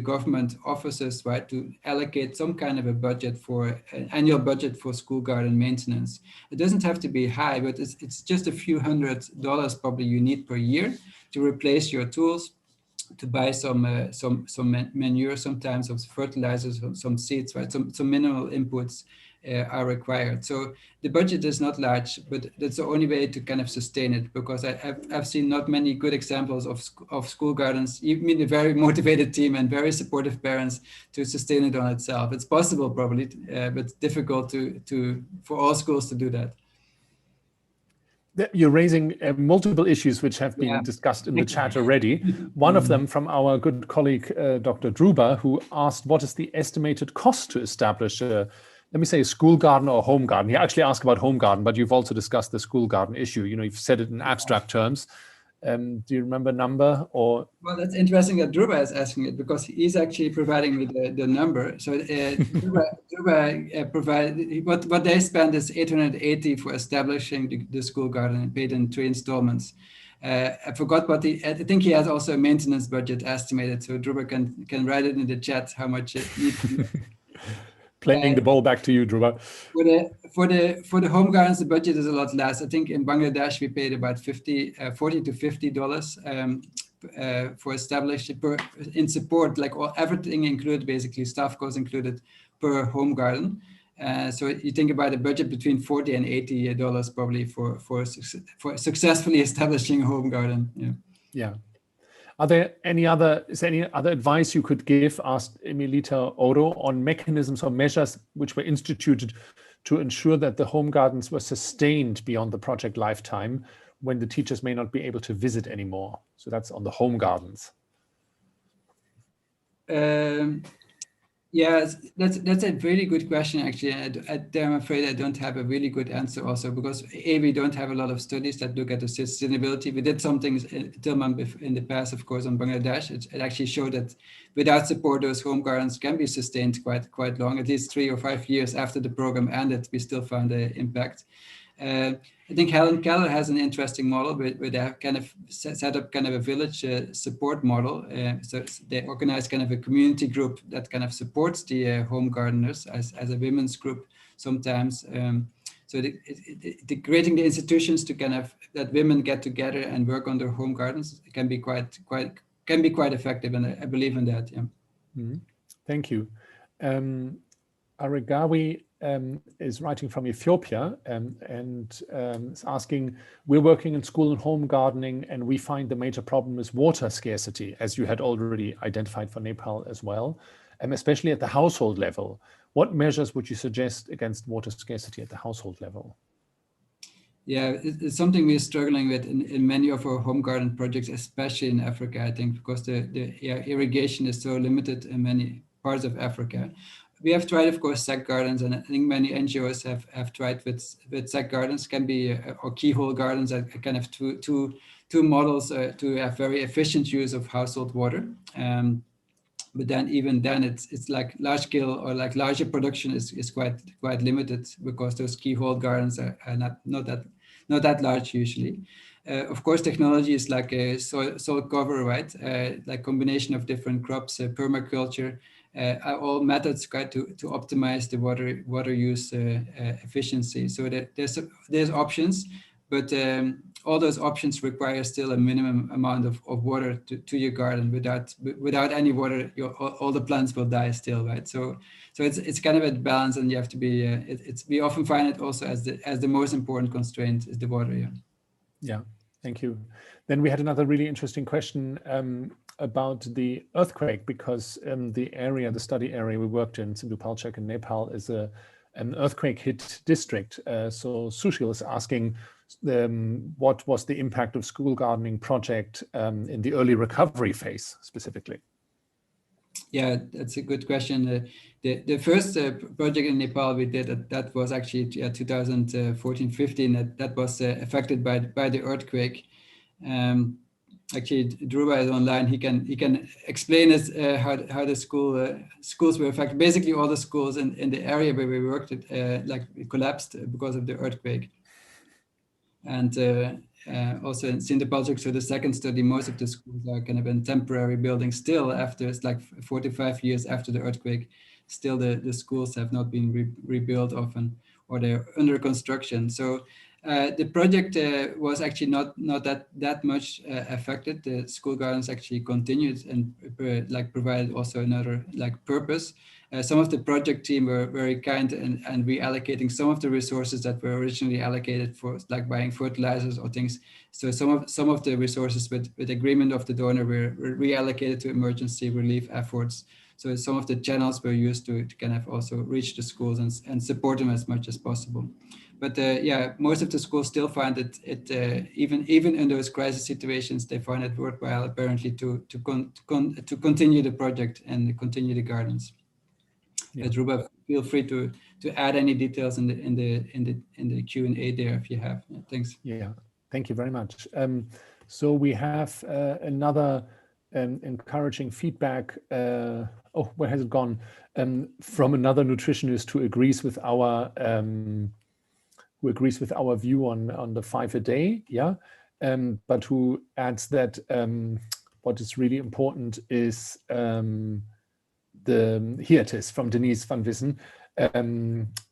government offices, right, to allocate some kind of a budget for an annual budget for school garden maintenance. It doesn't have to be high, but it's just a few $100 probably you need per year to replace your tools, to buy some manure, sometimes some fertilizers, some seeds, right? Some minimal inputs are required. So the budget is not large, but that's the only way to kind of sustain it, because I've seen not many good examples of school gardens, even a very motivated team and very supportive parents, to sustain it on itself. It's possible probably, but difficult for all schools to do that. You're raising multiple issues which have been discussed in the chat already. One of them from our good colleague, Dr. Druba, who asked, what is the estimated cost to establish let me say a school garden or a home garden? He actually asked about home garden, but you've also discussed the school garden issue. You've said it in abstract terms. Do you remember a number or? Well, that's interesting that Druba is asking it, because he's actually providing me the number. So Druba provided, what they spend is $880 for establishing the school garden, and paid in 3 installments. I forgot what I think he has also a maintenance budget estimated. So Druba can write it in the chat how much it needs to be. Playing the ball back to you, Druba. For the home gardens, the budget is a lot less. I think in Bangladesh we paid about $40 to $50 for establishing in support, like everything included, basically staff costs included per home garden. So you think about a budget between $40 and $80 probably for successfully establishing a home garden. Yeah. Is there any other advice you could give, asked Emilita Oro, on mechanisms or measures which were instituted to ensure that the home gardens were sustained beyond the project lifetime, when the teachers may not be able to visit anymore? So that's on the home gardens. Yeah, that's a very good question, actually. I'm afraid I don't have a really good answer also, because we don't have a lot of studies that look at the sustainability. We did some things in the past, of course, on Bangladesh. It actually showed that without support, those home gardens can be sustained quite long, at least 3 or 5 years after the program ended. We still found the impact. I think Helen Keller has an interesting model where they have kind of set up kind of a village support model. So they organize kind of a community group that kind of supports the home gardeners as a women's group sometimes. So creating the institutions to kind of that women get together and work on their home gardens can be quite effective, and I believe in that. Yeah. Mm-hmm. Thank you. Aregawi is writing from Ethiopia and is asking, we're working in school and home gardening, and we find the major problem is water scarcity, as you had already identified for Nepal as well, especially at the household level. What measures would you suggest against water scarcity at the household level? Yeah, it's something we're struggling with in many of our home garden projects, especially in Africa, I think, because the irrigation is so limited in many parts of Africa. We have tried, of course, sack gardens, and I think many NGOs have tried with sack gardens, can be or keyhole gardens, are kind of two models to have very efficient use of household water. But then even then it's like large scale or like larger production is quite limited, because those keyhole gardens are not that large usually. Of course, technology is like a soil cover, right? Like combination of different crops, permaculture, are all methods to optimize the water use efficiency. So there's options, but all those options require still a minimum amount of water to your garden. Without any water, all the plants will die still, right? So it's kind of a balance, and you have to be. We often find it also as the most important constraint is the water. Yeah. Yeah, thank you. Then we had another really interesting question about the earthquake, because the study area we worked in, Sindhupalchak in Nepal, is an earthquake-hit district. So Sushil is asking, what was the impact of school gardening project in the early recovery phase specifically? Yeah, that's a good question. The first project in Nepal we did, that was actually 2014-15. That was affected by the earthquake. Actually, Dhruva is online. He can explain us how the schools were affected. Basically, all the schools in the area where we worked collapsed because of the earthquake. And also in Sindhupalchak, so the second study, most of the schools are kind of in temporary buildings still after, it's like 45 years after the earthquake. Still the schools have not been rebuilt often, or they're under construction. So the project was actually not that much affected. The school gardens actually continued and provided also another purpose. Some of the project team were very kind and reallocating some of the resources that were originally allocated for buying fertilizers or things. So some of the resources with agreement of the donor were reallocated to emergency relief efforts. So some of the channels were used to kind of also reach the schools and support them as much as possible. But yeah, most of the schools still find it even in those crisis situations, they find it worthwhile apparently to continue the project and continue the gardens. Yeah. Dhruva, feel free to add any details in the Q&A there if you have. Yeah, thanks. Yeah, thank you very much. So we have another encouraging feedback. Oh, where has it gone? From another nutritionist who agrees with our view on the 5 a day. Yeah, but who adds that what is really important is here it is from Denise van Wissen,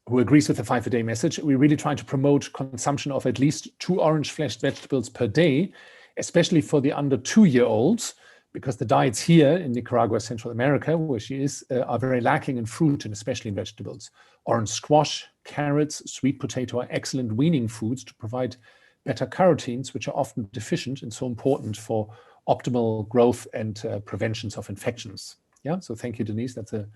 who agrees with the 5 a day message. We really try to promote consumption of at least 2 orange-fleshed vegetables per day, especially for the under 2-year-olds, because the diets here in Nicaragua, Central America, where she is, are very lacking in fruit and especially in vegetables. Orange squash, carrots, sweet potato are excellent weaning foods to provide beta-carotenes, which are often deficient and so important for optimal growth and preventions of infections. Yeah, so thank you, Denise. That's a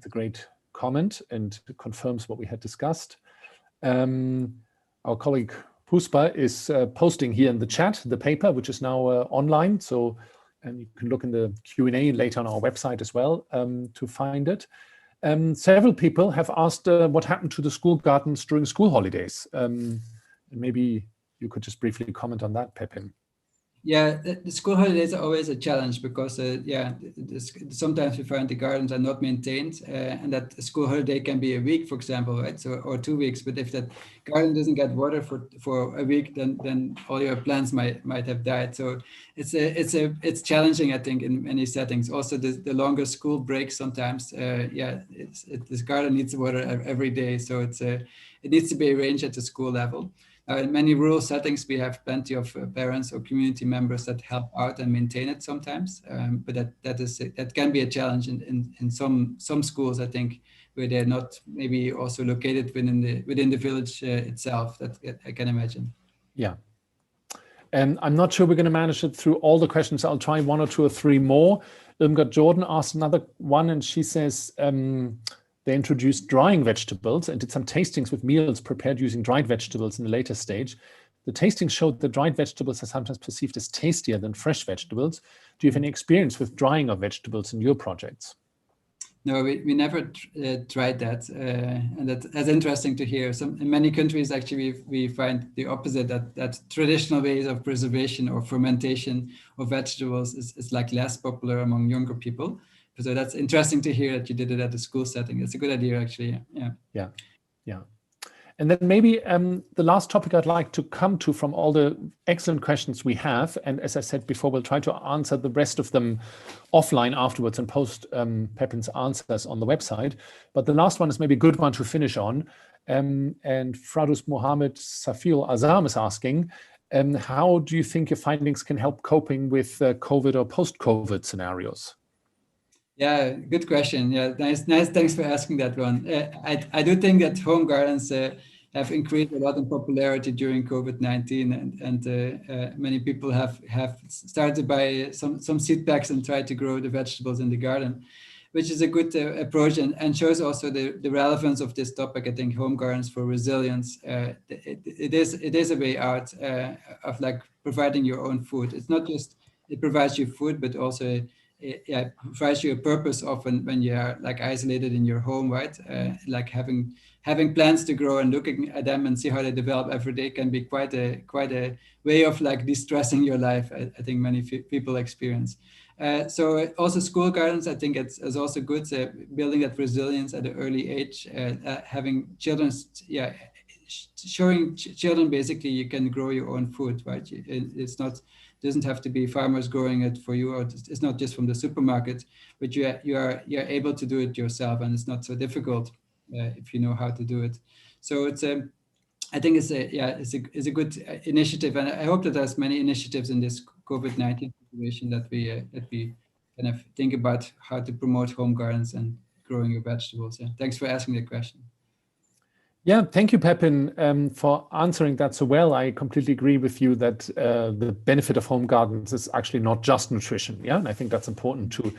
great comment and confirms what we had discussed. Our colleague Puspa is posting here in the chat the paper, which is now online. So, and you can look in the Q&A later on our website as well to find it. Several people have asked what happened to the school gardens during school holidays. And maybe you could just briefly comment on that, Pepijn. Yeah, the school holidays are always a challenge because, sometimes we find the gardens are not maintained, and that a school holiday can be a week, for example, right? So, or 2 weeks. But if that garden doesn't get water for a week, then all your plants might have died. So it's challenging, I think, in many settings. Also, the longer school breaks sometimes. This garden needs water every day, so it needs to be arranged at the school level. In many rural settings, we have plenty of parents or community members that help out and maintain it sometimes. But that can be a challenge in some schools, I think, where they're not maybe also located within the village itself. That I can imagine. Yeah. And I'm not sure we're going to manage it through all the questions. I'll try 1 or 2 or 3 more. Irmgard Jordan asked another one, and she says, they introduced drying vegetables and did some tastings with meals prepared using dried vegetables in the later stage. The tastings showed that dried vegetables are sometimes perceived as tastier than fresh vegetables. Do you have any experience with drying of vegetables in your projects? No, we never tried that, and that's interesting to hear. In many countries, actually, we find the opposite, that traditional ways of preservation or fermentation of vegetables is like less popular among younger people. So that's interesting to hear that you did it at a school setting. It's a good idea, actually. Yeah. And then maybe the last topic I'd like to come to from all the excellent questions we have, and as I said before, we'll try to answer the rest of them offline afterwards and post Pepijn's answers on the website. But the last one is maybe a good one to finish on. And Fradus Mohammed Safil Azam is asking, how do you think your findings can help coping with COVID or post-COVID scenarios? Yeah, good question. Yeah, nice. Thanks for asking that one. I do think that home gardens have increased a lot in popularity during COVID-19, and many people have started to buy some seed packs and try to grow the vegetables in the garden, which is a good approach and shows also the relevance of this topic. I think home gardens for resilience. It is a way out of like providing your own food. It's not just it provides you food, but also it provides you a purpose often when you are like isolated in your home, right? Like having plants to grow and looking at them and see how they develop every day can be quite a way of like de-stressing your life. I think many people experience. So also school gardens, I think it's also good building that resilience at an early age, having children, showing children basically you can grow your own food, right? Doesn't have to be farmers growing it for you, or it's not just from the supermarket, but you're able to do it yourself, and it's not so difficult if you know how to do it. So it's I think it's a good initiative, and I hope that there's many initiatives in this COVID-19 situation that we kind of think about how to promote home gardens and growing your vegetables. Yeah, thanks for asking the question. Yeah, thank you, Pepijn, for answering that so well. I completely agree with you that the benefit of home gardens is actually not just nutrition. Yeah, and I think that's important to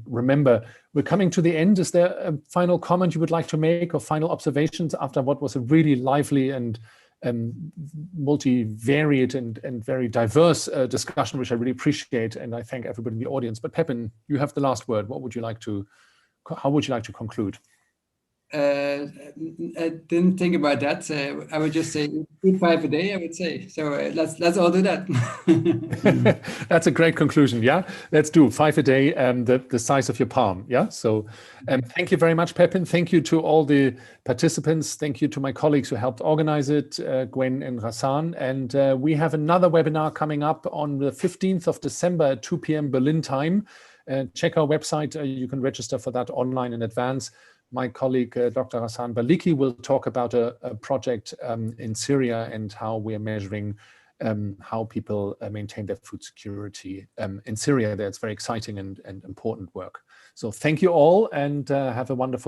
remember. We're coming to the end. Is there a final comment you would like to make or final observations after what was a really lively and multivariate and very diverse discussion, which I really appreciate, and I thank everybody in the audience. But Pepijn, you have the last word. How would you like to conclude? I didn't think about that. I would just say eat 5 a day, I would say. So let's all do that. That's a great conclusion. Yeah, let's do 5 a day, the size of your palm. Yeah. So thank you very much, Pepijn. Thank you to all the participants. Thank you to my colleagues who helped organize it, Gwen and Rassan. And we have another webinar coming up on the 15th of December at 2 p.m. Berlin time. Check our website. You can register for that online in advance. My colleague, Dr. Hassan Baliki, will talk about a project in Syria and how we are measuring how people maintain their food security in Syria. That's very exciting and important work. So thank you all, and have a wonderful